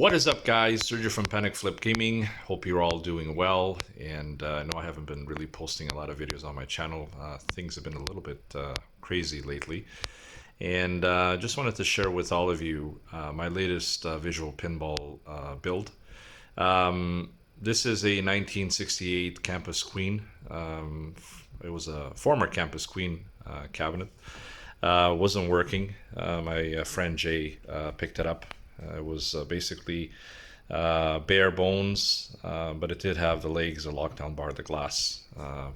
What is up, guys? Sergio from Panic Flip Gaming. Hope you're all doing well. And I know I haven't been really posting a lot of videos on my channel. Things have been a little bit crazy lately. And just wanted to share with all of you my latest visual pinball build. This is a 1968 Campus Queen. It was a former Campus Queen cabinet. Wasn't working. My friend Jay picked it up. It was basically bare bones, but it did have the legs, the lockdown bar, the glass,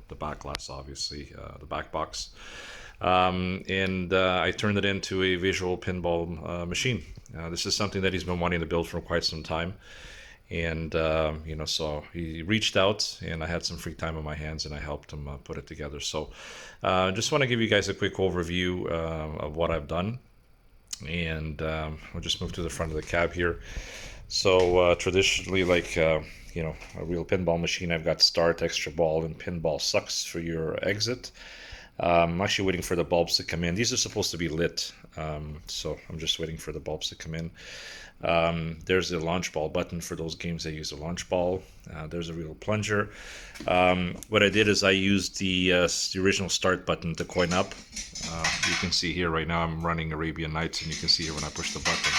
the back glass, obviously, the back box. And I turned it into a visual pinball machine. This is something that he's been wanting to build for quite some time. And, so he reached out and I had some free time on my hands and I helped him put it together. So just want to give you guys a quick overview of what I've done. And we'll just move to the front of the cab here. So traditionally, like a real pinball machine, I've got start, extra ball, and pinball sucks for your exit. I'm actually waiting for the bulbs to come in. These are supposed to be lit, so I'm just waiting for the bulbs to come in. There's the launch ball button for those games that use a launch ball. There's a real plunger. What I did is I used the original start button to coin up. You can see here right now I'm running Arabian Nights, and you can see here when I push the button,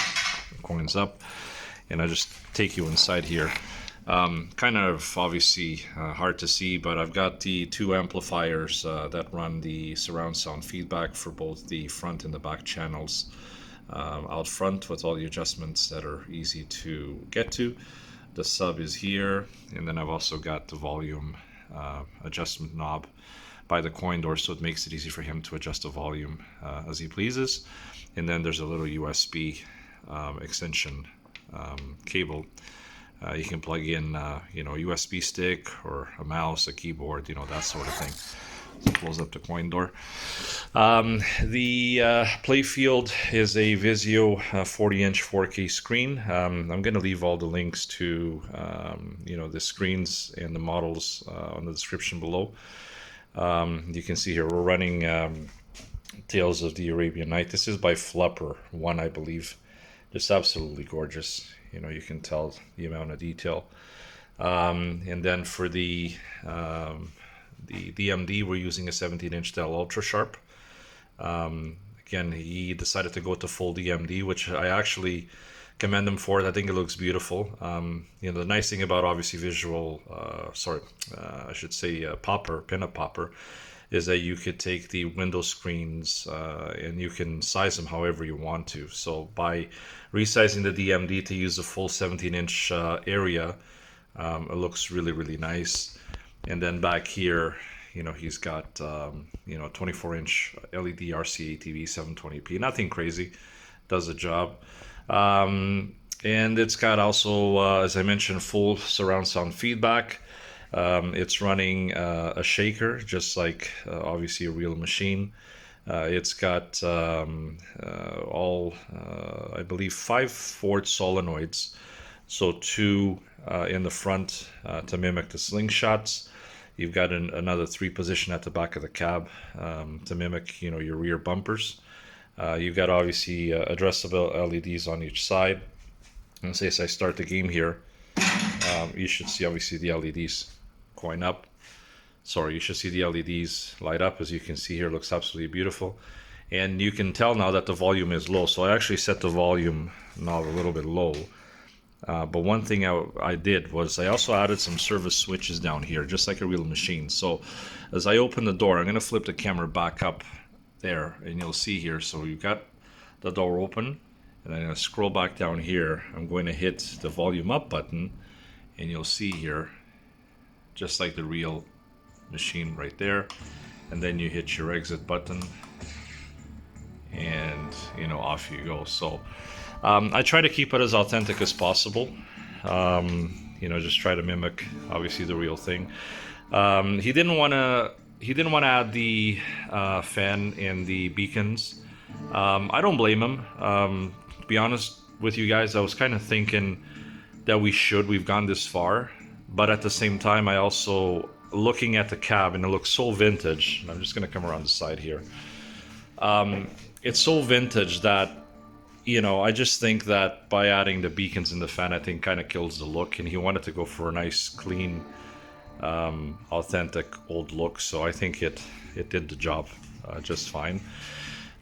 it coins up. And I just take you inside here. Kind of obviously hard to see, but I've got the two amplifiers that run the surround sound feedback for both the front and the back channels. Out front with all the adjustments that are easy to get to. The sub is here, and then I've also got the volume adjustment knob by the coin door, so it makes it easy for him to adjust the volume as he pleases. And then there's a little USB extension cable. You can plug in a USB stick or a mouse, a keyboard, that sort of thing. Close up the coin door. The Playfield is a Vizio 40-inch 4K screen. I'm going to leave all the links to the screens and the models on the description below. You can see here we're running Tales of the Arabian Night. This is by Flupper 1, I believe. Just absolutely gorgeous. You can tell the amount of detail. And then for the DMD, we're using a 17-inch DELL Ultrasharp. Again, he decided to go to full DMD, which I actually commend him for it. I think it looks beautiful. The nice thing about obviously Popper, Pinup Popper, is that you could take the window screens and you can size them however you want to. So by resizing the DMD to use a full 17-inch area, it looks really, really nice. And then back here, he's got 24-inch LED RCA TV 720p. Nothing crazy, does the job. And it's got also, as I mentioned, full surround sound feedback. It's running a shaker, just like obviously a real machine. It's got all, I believe, 5 Ford solenoids. So 2 in the front to mimic the slingshots. You've got another 3 position at the back of the cab to mimic, your rear bumpers. You've got obviously addressable LEDs on each side. And say as I start the game here, you should see obviously the LEDs coin up. Sorry, you should see the LEDs light up. As you can see here, it looks absolutely beautiful. And you can tell now that the volume is low. So I actually set the volume knob a little bit low. But one thing I did was I also added some service switches down here, just like a real machine. So as I open the door, I'm going to flip the camera back up there, and you'll see here. So you've got the door open, and I'm going to scroll back down here. I'm going to hit the volume up button, and you'll see here, just like the real machine right there. And then you hit your exit button, and off you go. So I try to keep it as authentic as possible. Just try to mimic obviously the real thing. He didn't want to add the fan and the beacons. I don't blame him. To be honest with you guys, I was kind of thinking that we've gone this far, but at the same time, I also looking at the cab, and it looks so vintage. And I'm just going to come around the side here. It's so vintage that you know, I just think that by adding the beacons in the fan, I think kind of kills the look, and he wanted to go for a nice, clean, authentic old look. So I think it did the job just fine.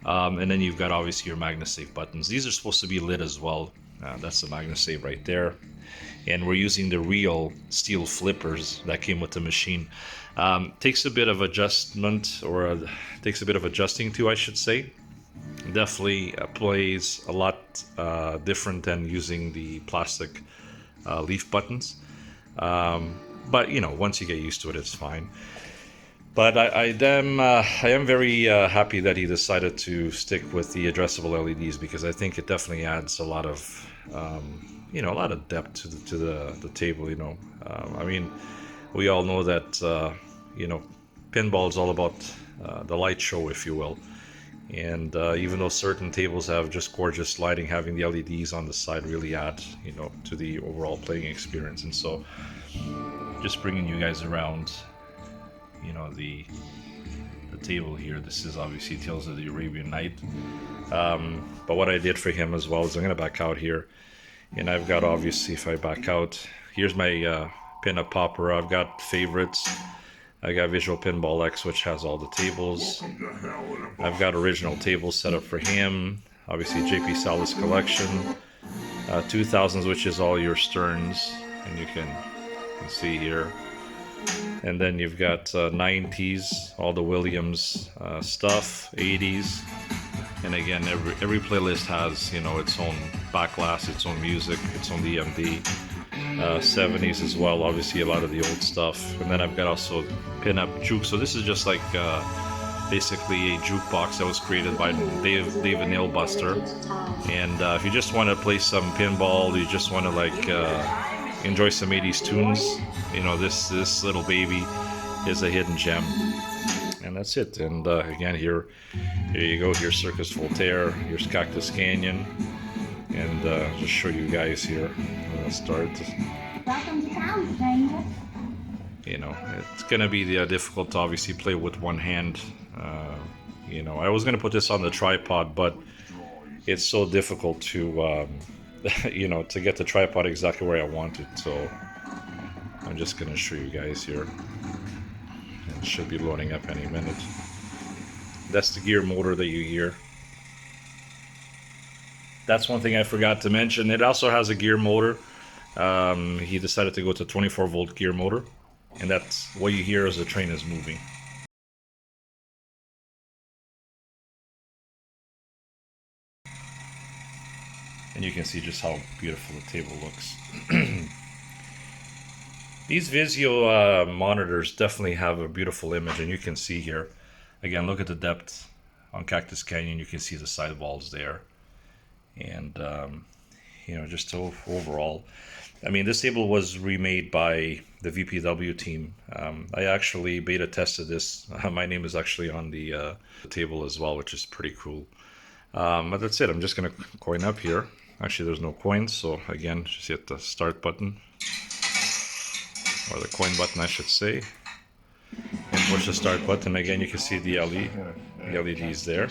And then you've got obviously your MagnaSafe buttons. These are supposed to be lit as well. That's the MagnaSafe right there. And we're using the real steel flippers that came with the machine. Takes a bit of adjustment, or takes a bit of adjusting to, I should say. Definitely plays a lot different than using the plastic leaf buttons. But you know, once you get used to it, it's fine. But I am very happy that he decided to stick with the addressable LEDs, because I think it definitely adds a lot of you know, a lot of depth to the table. You know, I mean, we all know that you know, pinball is all about the light show, if you will. And even though certain tables have just gorgeous lighting, having the LEDs on the side really add, you know, to the overall playing experience. And so, just bringing you guys around, you know, the table here. This is obviously Tales of the Arabian Night. But what I did for him as well is I'm going to back out here, and I've got, obviously, if I back out, here's my Pinup Popper. I've got favorites. I got Visual Pinball X, which has all the tables. I've got original tables set up for him. Obviously, JP Salas collection. 2000s, which is all your Sterns, and you can see here. And then you've got 90s, all the Williams stuff, 80s. And again, every playlist has, you know, its own BackGlass, its own music, its own AMD. 70s as well, obviously a lot of the old stuff. And then I've got also Pinup Juke. So this is just like basically a jukebox that was created by Dave and Neil Buster. And if you just want to play some pinball, you just want to like enjoy some 80s tunes, you know, this little baby is a hidden gem. And that's it. And again, here you go. Here's Circus Voltaire. Here's Cactus Canyon. And just show you guys here. Start. Welcome to town, stranger. You know, it's gonna be difficult to obviously play with one hand. You know, I was gonna put this on the tripod, but it's so difficult to, you know, to get the tripod exactly where I want it. So I'm just gonna show you guys here. It should be loading up any minute. That's the gear motor that you hear. That's one thing I forgot to mention. It also has a gear motor. He decided to go to 24-volt gear motor, and that's what you hear as the train is moving. And you can see just how beautiful the table looks. These Vizio monitors definitely have a beautiful image, and you can see here, again, look at the depth on Cactus Canyon. You can see the sidewalls there. And you know, just overall, I mean, this table was remade by the VPW team. I actually beta tested this. My name is actually on the table as well, which is pretty cool. But that's it. I'm just gonna coin up here. Actually, there's no coins, so again, just hit the start button, or the coin button, I should say, and push the start button. Again, you can see the LEDs there.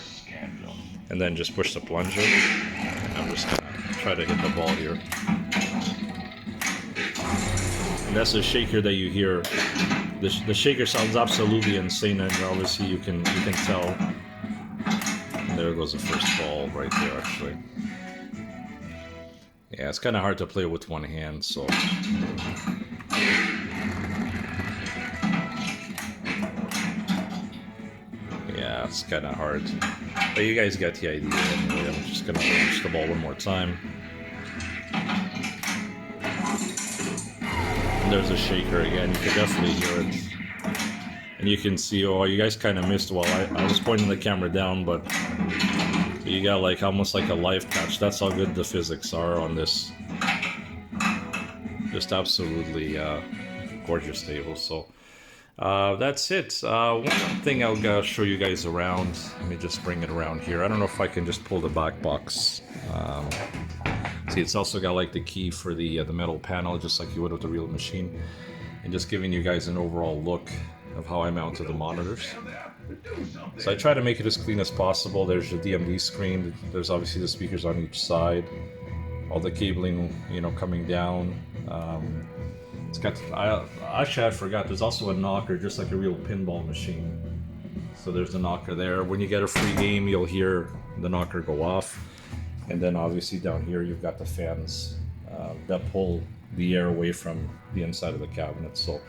And then just push the plunger. I'm just gonna try to hit the ball here. And that's the shaker that you hear. The shaker sounds absolutely insane, and obviously you can tell. And there goes the first ball right there, actually. Yeah, it's kind of hard to play with one hand, so. Yeah, it's kind of hard. But you guys get the idea anyway. I'm just gonna push the ball one more time. And there's a shaker again. You can definitely hear it. And you can see, oh, you guys kind of missed while I was pointing the camera down, but you got like almost like a live catch. That's how good the physics are on this. Just absolutely gorgeous table. So that's it. One thing I'll show you guys around. Let me just bring it around here. I don't know if I can just pull the back box. See, it's also got like the key for the metal panel, just like you would with the real machine. And just giving you guys an overall look of how I mounted the monitors. So I try to make it as clean as possible. There's the DMD screen. There's obviously the speakers on each side. All the cabling, you know, coming down. It's got. Actually, I forgot. There's also a knocker, just like a real pinball machine. So there's the knocker there. When you get a free game, you'll hear the knocker go off. And then obviously down here, you've got the fans that pull the air away from the inside of the cabinet. So,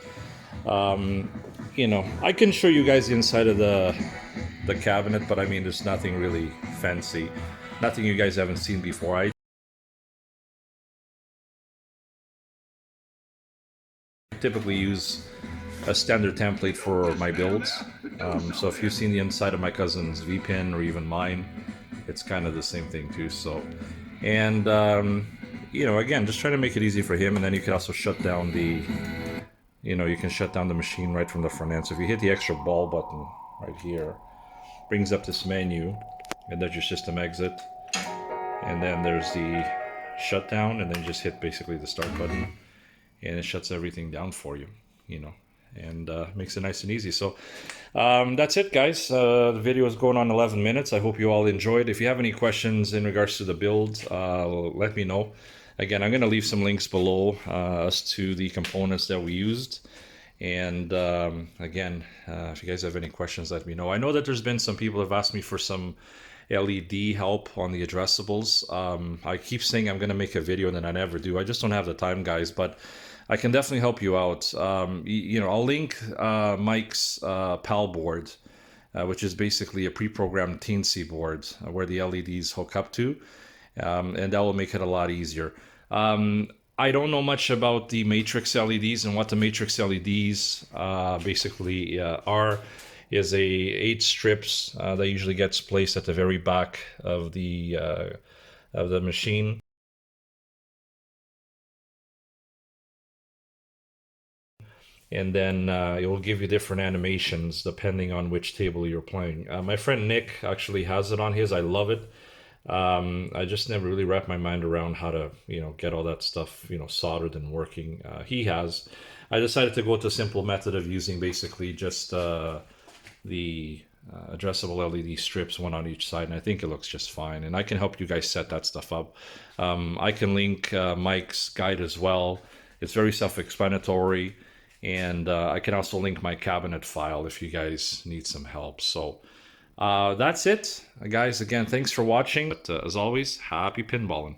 you know, I can show you guys the inside of the cabinet, but I mean, there's nothing really fancy, nothing you guys haven't seen before. I typically use a standard template for my builds. So if you've seen the inside of my cousin's VPIN or even mine, it's kind of the same thing too. So, and you know, again, just trying to make it easy for him. And then you can also shut down the, you know, you can shut down the machine right from the front end. So if you hit the extra ball button right here, brings up this menu, and there's your system exit, and then there's the shutdown, and then just hit basically the start button, and it shuts everything down for you, you know, and makes it nice and easy. So that's it, guys. The video is going on 11 minutes. I hope you all enjoyed. If you have any questions in regards to the build, let me know. Again, I'm going to leave some links below as to the components that we used. And again, if you guys have any questions, let me know. I know that there's been some people who have asked me for some LED help on the addressables. I keep saying I'm going to make a video and then I never do. I just don't have the time, guys, but I can definitely help you out. You know, I'll link Mike's PAL board, which is basically a pre-programmed TNC board where the LEDs hook up to, and that will make it a lot easier. I don't know much about the matrix LEDs, and what the matrix LEDs basically are is 8 strips that usually gets placed at the very back of the machine. And then it will give you different animations depending on which table you're playing. My friend Nick actually has it on his. I love it. I just never really wrapped my mind around how to, you know, get all that stuff, you know, soldered and working. He has. I decided to go with the simple method of using basically just the addressable LED strips, one on each side, and I think it looks just fine. And I can help you guys set that stuff up. I can link Mike's guide as well. It's very self-explanatory. And I can also link my cabinet file if you guys need some help. So that's it, guys. Again, thanks for watching. But as always, happy pinballing.